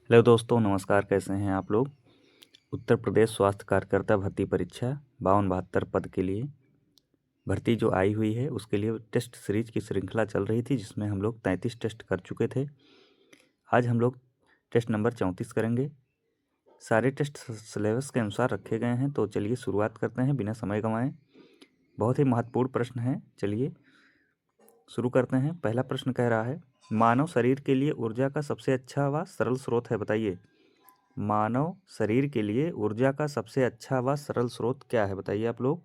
Hello दोस्तों, नमस्कार। कैसे हैं आप लोग। उत्तर प्रदेश स्वास्थ्य कार्यकर्ता भर्ती परीक्षा 52-72 पद के लिए भर्ती जो आई हुई है उसके लिए टेस्ट सीरीज की श्रृंखला चल रही थी, जिसमें हम लोग 33 टेस्ट कर चुके थे। आज हम लोग टेस्ट नंबर 34 करेंगे। सारे टेस्ट सिलेबस के अनुसार रखे गए हैं, तो चलिए शुरुआत करते हैं बिना समय गंवाए। बहुत ही महत्वपूर्ण प्रश्न है, चलिए शुरू करते हैं। पहला प्रश्न कह रहा है, मानव शरीर के लिए ऊर्जा का सबसे अच्छा व सरल स्रोत है, बताइए। मानव शरीर के लिए ऊर्जा का सबसे अच्छा व सरल स्रोत क्या है, बताइए आप लोग।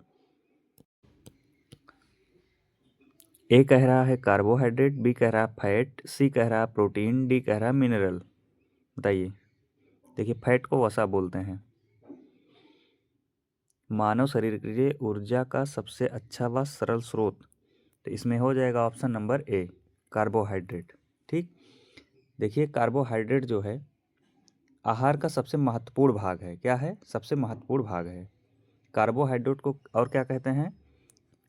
ए कह रहा है कार्बोहाइड्रेट, बी कह रहा है फैट, सी कह रहा है प्रोटीन, डी कह रहा है मिनरल। बताइए। देखिए, फैट को वसा बोलते हैं। मानव शरीर के लिए ऊर्जा का सबसे अच्छा व सरल स्रोत, तो इसमें हो जाएगा ऑप्शन नंबर ए, कार्बोहाइड्रेट। ठीक। देखिए, कार्बोहाइड्रेट जो है आहार का सबसे महत्वपूर्ण भाग है। क्या है? सबसे महत्वपूर्ण भाग है। कार्बोहाइड्रेट को और क्या कहते हैं?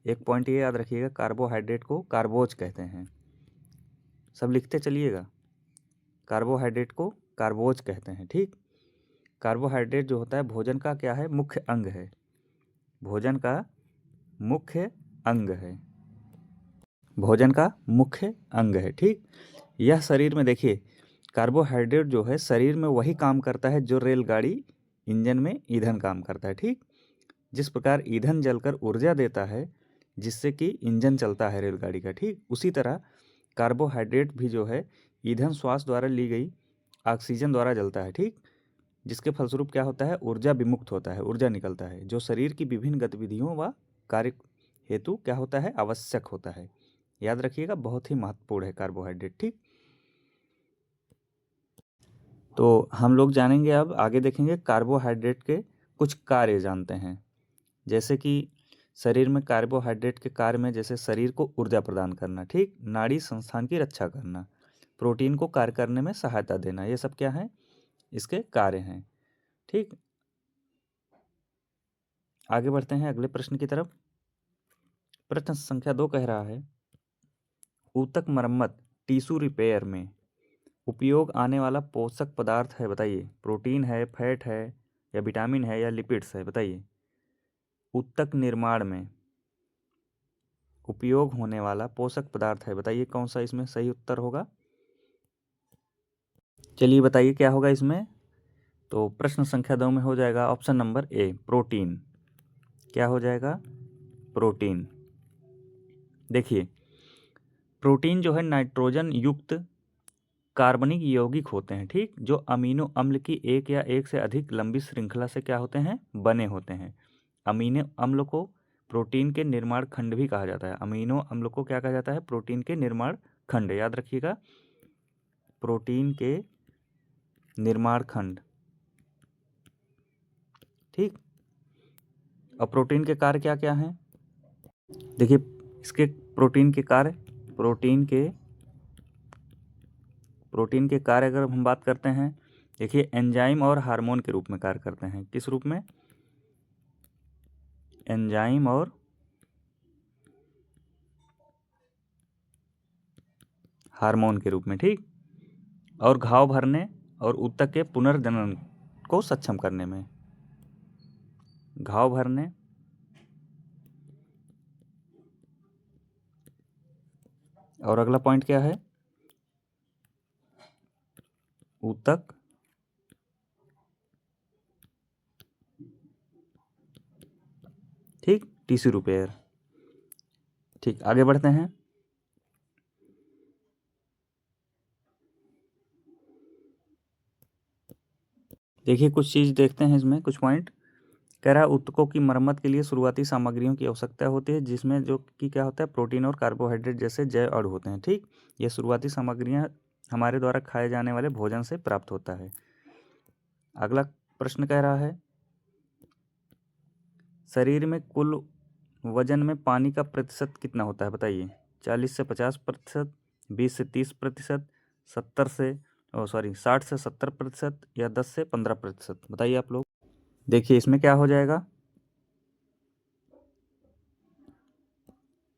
एक पॉइंट ये याद रखिएगा, कार्बोहाइड्रेट को कार्बोज कहते हैं। सब लिखते चलिएगा, कार्बोहाइड्रेट को कार्बोज कहते हैं। ठीक। कार्बोहाइड्रेट जो होता है भोजन का क्या है? मुख्य अंग है। भोजन का मुख्य अंग है। भोजन का मुख्य अंग है। ठीक। यह शरीर में देखिए, कार्बोहाइड्रेट जो है शरीर में वही काम करता है जो रेलगाड़ी इंजन में ईंधन काम करता है। ठीक। जिस प्रकार ईंधन जलकर ऊर्जा देता है जिससे कि इंजन चलता है रेलगाड़ी का, ठीक उसी तरह कार्बोहाइड्रेट भी जो है ईंधन श्वास द्वारा ली गई ऑक्सीजन द्वारा जलता है। ठीक। जिसके फलस्वरूप क्या होता है? ऊर्जा विमुक्त होता है, ऊर्जा निकलता है, जो शरीर की विभिन्न गतिविधियों व कार्य हेतु क्या होता है? आवश्यक होता है। याद रखिएगा, बहुत ही महत्वपूर्ण है कार्बोहाइड्रेट। ठीक। तो हम लोग जानेंगे, अब आगे देखेंगे कार्बोहाइड्रेट के कुछ कार्य जानते हैं। जैसे कि शरीर में कार्बोहाइड्रेट के कार्य में, जैसे शरीर को ऊर्जा प्रदान करना, ठीक, नाड़ी संस्थान की रक्षा करना, प्रोटीन को कार्य करने में सहायता देना, ये सब क्या है? इसके कार्य हैं। ठीक। आगे बढ़ते हैं अगले प्रश्न की तरफ। प्रश्न संख्या 2 कह रहा है, ऊतक मरम्मत टिश्यू रिपेयर में उपयोग आने वाला पोषक पदार्थ है, बताइए। प्रोटीन है, फैट है, या विटामिन है, या लिपिड्स है, बताइए। ऊतक निर्माण में उपयोग होने वाला पोषक पदार्थ है, बताइए कौन सा इसमें सही उत्तर होगा। चलिए बताइए क्या होगा इसमें। तो प्रश्न संख्या 2 में हो जाएगा ऑप्शन नंबर ए, प्रोटीन। क्या हो जाएगा? प्रोटीन। देखिए, प्रोटीन जो है नाइट्रोजन युक्त कार्बनिक यौगिक होते हैं, ठीक, जो अमीनो अम्ल की एक या एक से अधिक लंबी श्रृंखला से क्या होते हैं? बने होते हैं। अमीनो अम्ल को प्रोटीन के निर्माण खंड भी कहा जाता है। अमीनो अम्ल को क्या कहा जाता है? प्रोटीन के निर्माण खंड। याद रखिएगा, प्रोटीन के निर्माण खंड। ठीक। और प्रोटीन के कार्य क्या क्या हैं? देखिए, इसके प्रोटीन के कार्य, प्रोटीन के कार्य अगर हम बात करते हैं, देखिए एंजाइम और हार्मोन के रूप में कार्य करते हैं। किस रूप में? एंजाइम और हार्मोन के रूप में। ठीक। और घाव भरने और ऊतक के पुनर्जनन को सक्षम करने में। घाव भरने और अगला पॉइंट क्या है? ऊतक ठीक, टिश्यू रिपेयर। ठीक, आगे बढ़ते हैं। देखिए, कुछ चीज़ देखते हैं इसमें, कुछ पॉइंट कह रहा है, ऊतकों की मरम्मत के लिए शुरुआती सामग्रियों की आवश्यकता होती है, जिसमें जो कि क्या होता है? प्रोटीन और कार्बोहाइड्रेट जैसे जैव अणु होते हैं। ठीक। ये शुरुआती सामग्रियां हमारे द्वारा खाए जाने वाले भोजन से प्राप्त होता है। अगला प्रश्न कह रहा है, शरीर में कुल वजन में पानी का प्रतिशत कितना होता है, बताइए। 40 से 50%, 20 से 30%, 60 से 70%, या 10 से 15%, बताइए आप लोग। देखिए, इसमें क्या हो जाएगा?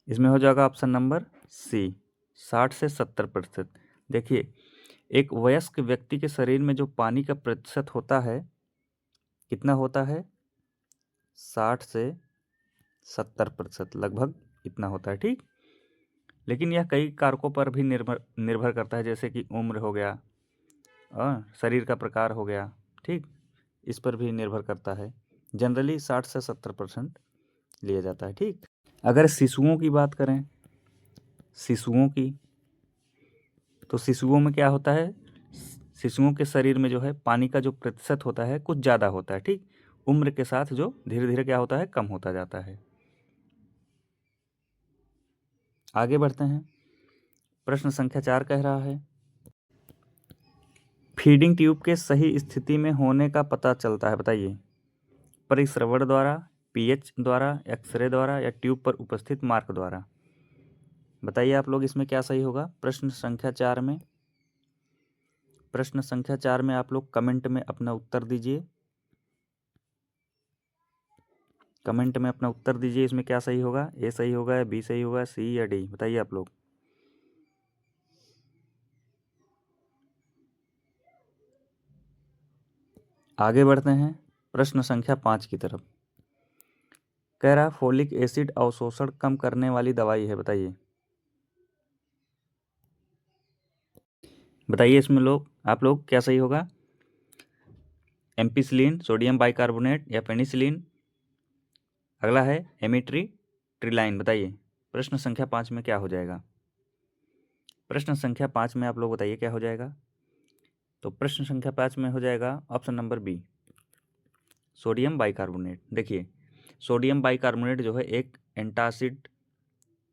इसमें हो जाएगा ऑप्शन नंबर सी, 60 से 70%। देखिए, एक वयस्क व्यक्ति के शरीर में जो पानी का प्रतिशत होता है कितना होता है? 60 से 70% लगभग इतना होता है, ठीक। लेकिन यह कई कारकों पर भी निर्भर करता है, जैसे कि उम्र हो गया, शरीर का प्रकार हो गया, ठीक, इस पर भी निर्भर करता है। जनरली 60 से 70% लिया जाता है, ठीक। अगर शिशुओं की बात करें, शिशुओं की, तो शिशुओं में क्या होता है? शिशुओं के शरीर में जो है पानी का जो प्रतिशत होता है कुछ ज़्यादा होता है, ठीक। उम्र के साथ जो धीरे धीरे क्या होता है, कम होता जाता है। आगे बढ़ते हैं। प्रश्न संख्या 4 कह रहा है, फीडिंग ट्यूब के सही स्थिति में होने का पता चलता है, बताइए। परिश्रवण द्वारा, पीएच द्वारा, एक्सरे द्वारा या ट्यूब पर उपस्थित मार्क द्वारा। बताइए आप लोग इसमें क्या सही होगा। प्रश्न संख्या 4 में, प्रश्न संख्या 4 में आप लोग कमेंट में अपना उत्तर दीजिए। कमेंट में अपना उत्तर दीजिए, इसमें क्या सही होगा, ए सही होगा या बी सही होगा, सी या डी, बताइए आप लोग। आगे बढ़ते हैं प्रश्न संख्या 5 की तरफ। कह रहा फोलिक एसिड अवशोषण कम करने वाली दवाई है, बताइए। बताइए इसमें आप लोग क्या सही होगा, एम्पिसिलिन, सोडियम बाइकार्बोनेट या पेनिसिलिन। अगला है एमिट्रिप्टिलाइन, बताइए प्रश्न संख्या 5 में क्या हो जाएगा। प्रश्न संख्या 5 में आप लोग बताइए क्या हो जाएगा। तो प्रश्न संख्या 5 में हो जाएगा option number B, sodium bicarbonate. देखिए सोडियम बाइकार्बोनेट जो है एक एंटासिड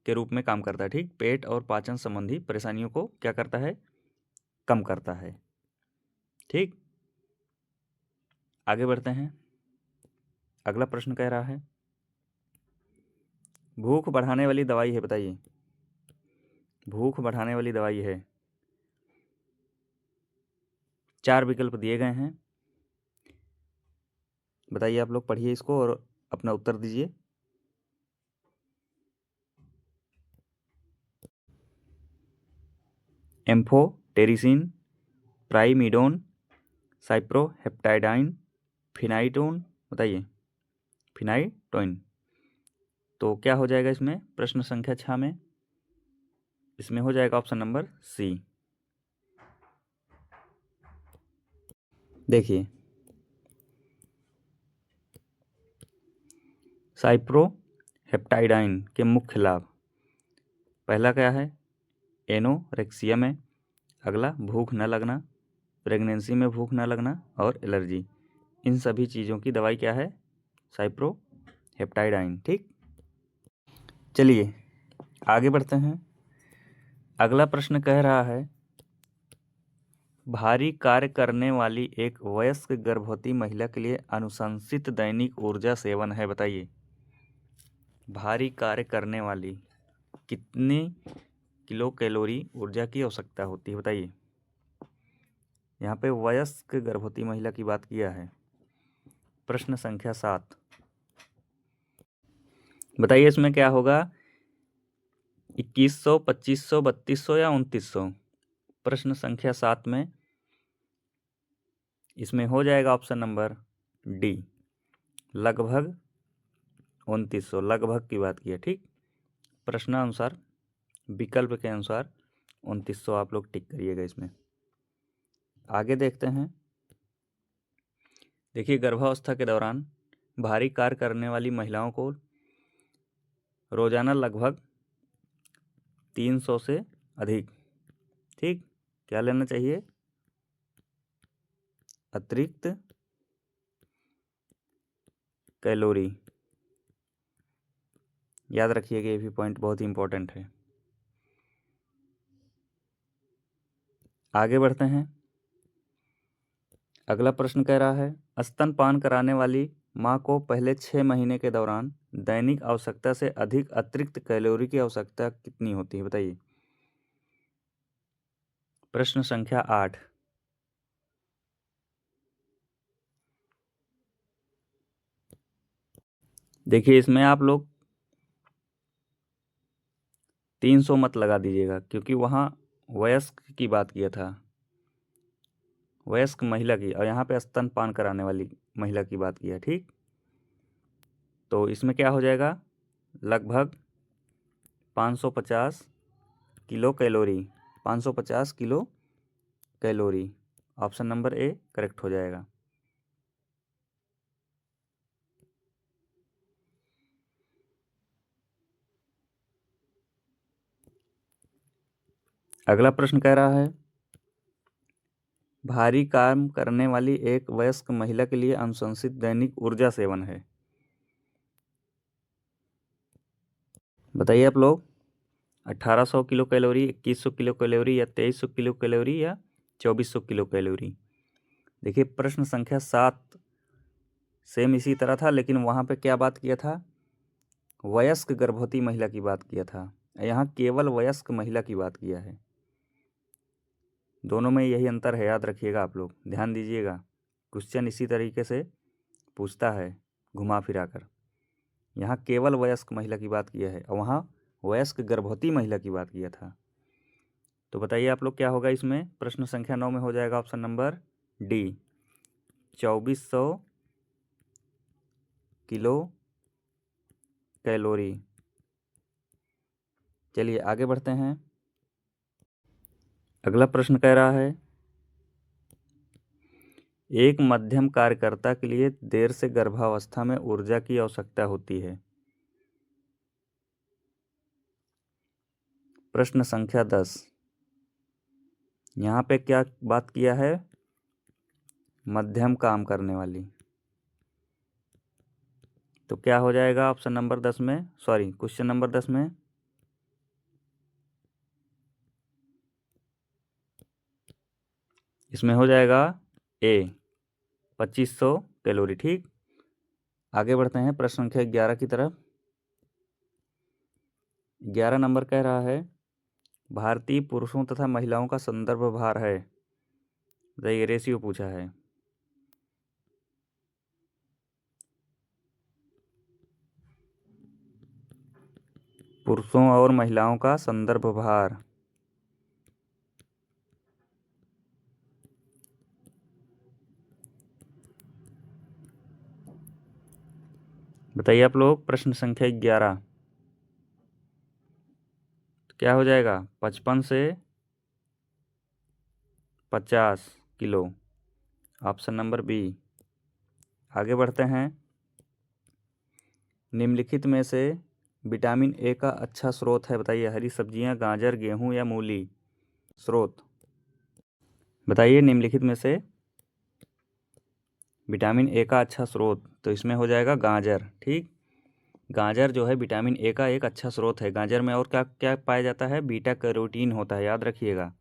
के रूप में काम करता है, ठीक। पेट और पाचन संबंधी परेशानियों को क्या करता है, कम करता है, ठीक। आगे बढ़ते हैं। अगला प्रश्न कह रहा है, भूख बढ़ाने वाली दवाई है, बताइए। भूख बढ़ाने वाली दवाई है, 4 विकल्प दिए गए हैं। बताइए आप लोग, पढ़िए इसको और अपना उत्तर दीजिए। एम्फोटेरिसिन, प्राइमिडोन, साइप्रोहेप्टाइडाइन, फिनाइटोन, बताइए फिनाइटोइन। तो क्या हो जाएगा इसमें, प्रश्न संख्या 6 में, इसमें हो जाएगा ऑप्शन नंबर सी। देखिए साइप्रोहेप्टाइडाइन के मुख्य लाभ, पहला क्या है, एनोरेक्सिया में। अगला भूख न लगना, प्रेगनेंसी में भूख न लगना और एलर्जी, इन सभी चीज़ों की दवाई क्या है, साइप्रोहेप्टाइडाइन, ठीक। चलिए आगे बढ़ते हैं। अगला प्रश्न कह रहा है, भारी कार्य करने वाली एक वयस्क गर्भवती महिला के लिए अनुशंसित दैनिक ऊर्जा सेवन है, बताइए। भारी कार्य करने वाली कितनी किलो कैलोरी ऊर्जा की आवश्यकता होती है, बताइए। यहाँ पे वयस्क गर्भवती महिला की बात किया है। प्रश्न संख्या 7, बताइए इसमें क्या होगा, 2100, 2500, 3200 या 2900। प्रश्न संख्या 7 में इसमें हो जाएगा ऑप्शन नंबर डी, लगभग 2900, लगभग की बात की है, ठीक। प्रश्नानुसार विकल्प के अनुसार 2900 आप लोग टिक करिएगा इसमें। आगे देखते हैं। देखिए गर्भावस्था के दौरान भारी कार्य करने वाली महिलाओं को रोजाना लगभग 300 से अधिक, ठीक, क्या लेना चाहिए, अतिरिक्त कैलोरी। याद रखिएगा, ये भी पॉइंट बहुत ही इंपॉर्टेंट है। आगे बढ़ते हैं। अगला प्रश्न कह रहा है, स्तनपान कराने वाली माँ को पहले 6 महीने के दौरान दैनिक आवश्यकता से अधिक अतिरिक्त कैलोरी की आवश्यकता कितनी होती है, बताइए। प्रश्न संख्या 8, देखिए इसमें आप लोग 300 मत लगा दीजिएगा, क्योंकि वहाँ वयस्क की बात किया था, वयस्क महिला की, और यहाँ पे स्तनपान कराने वाली महिला की बात की है, ठीक। तो इसमें क्या हो जाएगा, लगभग 550 kilo calorie, 550 kilo calorie. Option number A correct हो जाएगा। अगला प्रश्न कह रहा है, भारी काम करने वाली एक वयस्क महिला के लिए अनुशंसित दैनिक ऊर्जा सेवन है। बताइए आप लोग, 1800 किलो कैलोरी, 2100 किलो कैलोरी, या 2300 किलो कैलोरी, या 2400 किलो कैलोरी। देखिए प्रश्न संख्या 7 सेम इसी तरह था, लेकिन वहाँ पे क्या बात किया था, वयस्क गर्भवती महिला की बात किया था। यहाँ केवल वयस्क महिला की बात किया है। दोनों में यही अंतर है, याद रखिएगा आप लोग, ध्यान दीजिएगा। क्वेश्चन इसी तरीके से पूछता है घुमा फिरा कर। यहाँ केवल वयस्क महिला की बात किया है, और वहाँ वयस्क गर्भवती महिला की बात किया था। तो बताइए आप लोग क्या होगा इसमें, प्रश्न संख्या 9 में हो जाएगा option number D, 2400 kilo calorie. चलिए आगे बढ़ते हैं। अगला प्रश्न कह रहा है, एक मध्यम कार्यकर्ता के लिए देर से गर्भावस्था में ऊर्जा की आवश्यकता होती है। प्रश्न संख्या 10, यहाँ पे क्या बात किया है, मध्यम काम करने वाली। तो क्या हो जाएगा ऑप्शन नंबर 10 में, सॉरी क्वेश्चन नंबर 10 में, इसमें हो जाएगा ए, 2500 कैलोरी, ठीक। आगे बढ़ते हैं प्रश्न संख्या 11 की तरफ। 11 नंबर कह रहा है, भारतीय पुरुषों तथा महिलाओं का संदर्भ भार है। ये रेशियो पूछा है। पुरुषों और महिलाओं का संदर्भ भार, बताइए आप लोग, प्रश्न संख्या 11 क्या हो जाएगा, 55 से 50 किलो। Option number B. आगे बढ़ते हैं, निम्नलिखित में से विटामिन ए का अच्छा स्रोत है, बताइए, हरी सब्जियां, गाजर, गेहूं, या मूली। स्रोत बताइए निम्नलिखित में से विटामिन ए का अच्छा स्रोत। तो इसमें हो जाएगा गाजर, ठीक। गाजर जो है विटामिन ए का एक अच्छा स्रोत है। गाजर में और क्या क्या पाया जाता है, बीटा कैरोटीन होता है, याद रखिएगा,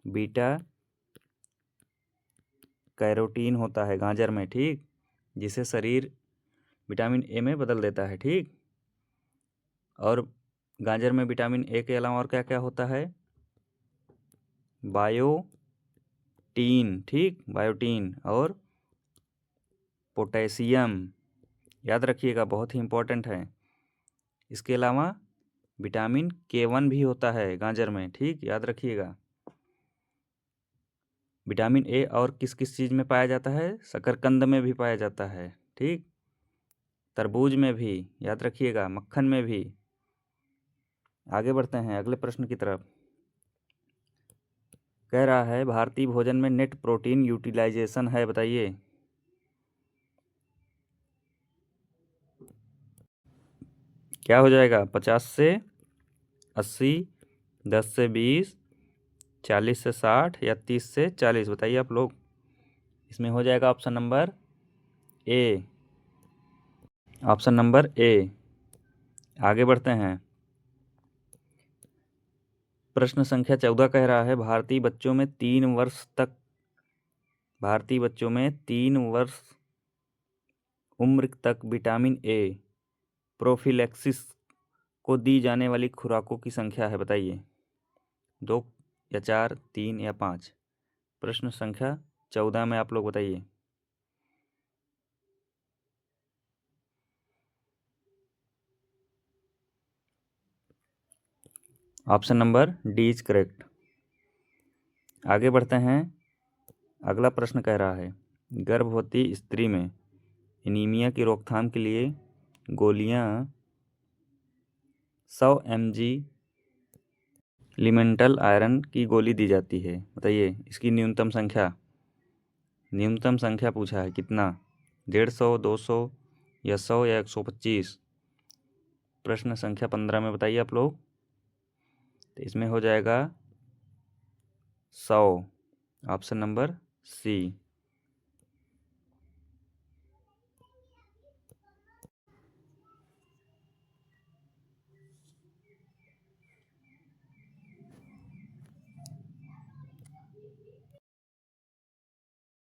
बीटा कैरोटीन होता है गाजर में, ठीक, जिसे शरीर विटामिन ए में बदल देता है, ठीक। और गाजर में विटामिन ए के अलावा और क्या क्या होता है, बायोटीन, ठीक, बायोटीन और पोटेशियम, याद रखिएगा, बहुत ही इंपॉर्टेंट है। इसके अलावा विटामिन K1 भी होता है गाजर में, ठीक, याद रखिएगा। विटामिन ए और किस किस चीज़ में पाया जाता है, शकरकंद में भी पाया जाता है, ठीक, तरबूज में भी, याद रखिएगा, मक्खन में भी। आगे बढ़ते हैं अगले प्रश्न की तरफ। कह रहा है, भारतीय भोजन में नेट प्रोटीन यूटिलाइजेशन है, बताइए। क्या हो जाएगा, 50 से 80, 10 से 20, 40 से 60, या 30 से 40, बताइए आप लोग। इसमें हो जाएगा option number A, option number A. आगे बढ़ते हैं, प्रश्न संख्या 14 कह रहा है, भारतीय बच्चों में 3 वर्ष उम्र तक विटामिन ए प्रोफिलैक्सिस को दी जाने वाली खुराकों की संख्या है, बताइए, 2 या 4, 3 या 5। प्रश्न संख्या 14 में आप लोग बताइए। Option number D is correct. आगे बढ़ते हैं, अगला प्रश्न कह रहा है गर्भवती स्त्री में एनीमिया की रोकथाम के लिए गोलियां 100 mg लिमेंटल आयरन की गोली दी जाती है। बताइए इसकी न्यूनतम संख्या पूछा है कितना, 150, 200 या 100 या 125। प्रश्न संख्या 15 में बताइए आप लोग। तो इसमें हो जाएगा 100, ऑप्शन नंबर सी।